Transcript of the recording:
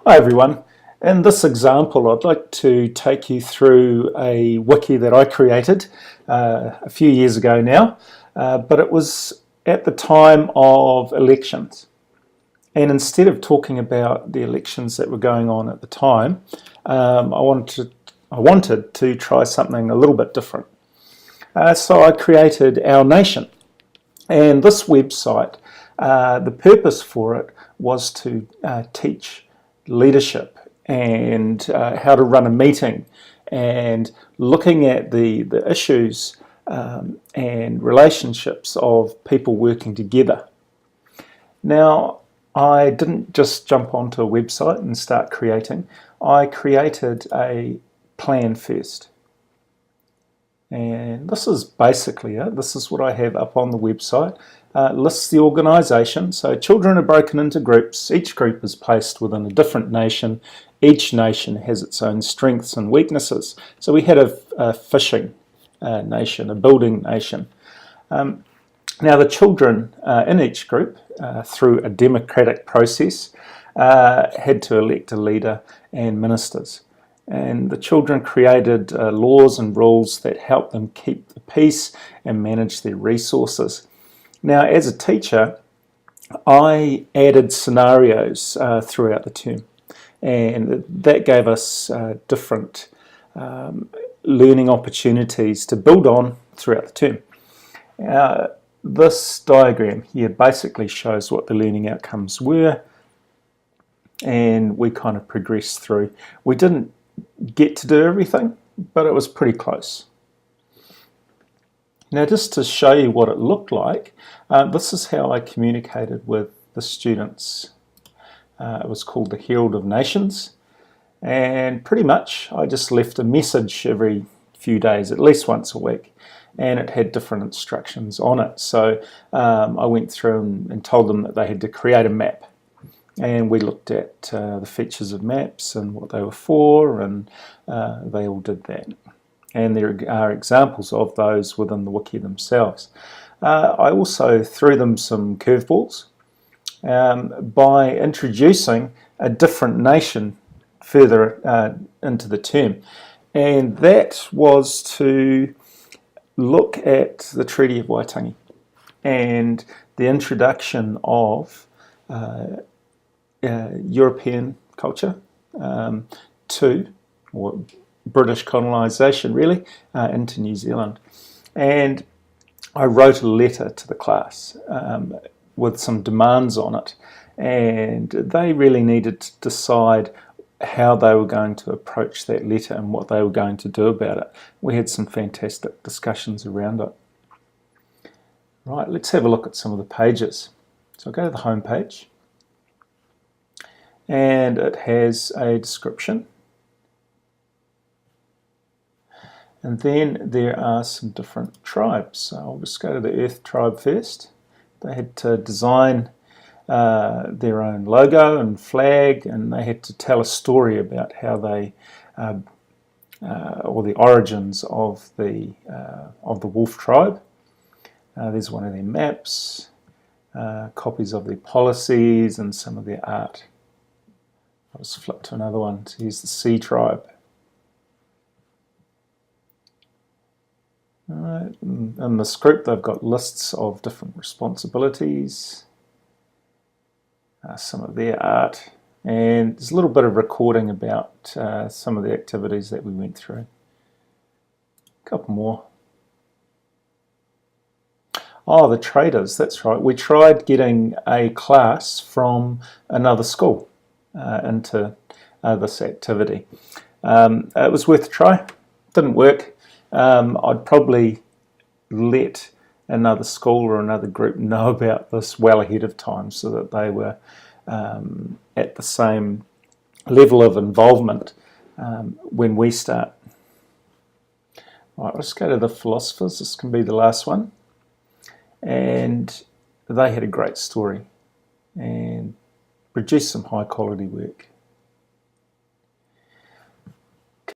Hi everyone. In this example I'd like to take you through a wiki that I created a few years ago now, but it was at the time of elections. And instead of talking about the elections that were going on at the time, I wanted to try something a little bit different. So I created Our Nation. And this website, the purpose for it was to teach leadership and how to run a meeting and looking at the issues and relationships of people working together. Now, I didn't just jump onto a website and start creating. I created a plan first. And this is basically it. This is what I have up on the website. Lists the organisation. So children are broken into groups. Each group is placed within a different nation. Each nation has its own strengths and weaknesses. So we had a fishing nation, a building nation. Now the children in each group, through a democratic process, had to elect a leader and ministers. And the children created laws and rules that helped them keep the peace and manage their resources. Now, as a teacher, I added scenarios throughout the term, and that gave us different learning opportunities to build on throughout the term. This diagram here basically shows what the learning outcomes were, and we kind of progressed through. We didn't get to do everything, but it was pretty close. Now, just to show you what it looked like, this is how I communicated with the students. It was called the Herald of Nations, and pretty much I just left a message every few days, at least once a week, and it had different instructions on it. So I went through and told them that they had to create a map. And we looked at the features of maps and what they were for, and they all did that. And there are examples of those within the wiki themselves. I also threw them some curveballs by introducing a different nation further into the term. And that was to look at the Treaty of Waitangi and the introduction of European culture or British colonisation really, into New Zealand. And I wrote a letter to the class with some demands on it, and they really needed to decide how they were going to approach that letter and what they were going to do about it. We had some fantastic discussions around it. Right, let's have a look at some of the pages. So I'll go to the home page, and it has a description, and then there are some different tribes. So I'll just go to the Earth tribe first. They had to design their own logo and flag, and they had to tell a story about how they or the origins of the wolf tribe. There's one of their maps, copies of their policies, and some of their art. I'll just flip to another one. So here's the Sea tribe. All right. In this group, they've got lists of different responsibilities, some of their art, and there's a little bit of recording about some of the activities that we went through. A couple more. Oh, the traders, that's right. We tried getting a class from another school into this activity. It was worth a try. Didn't work. I'd probably let another school or another group know about this well ahead of time so that they were at the same level of involvement when we start. Right, let's go to the philosophers. This can be the last one. And they had a great story and produced some high quality work.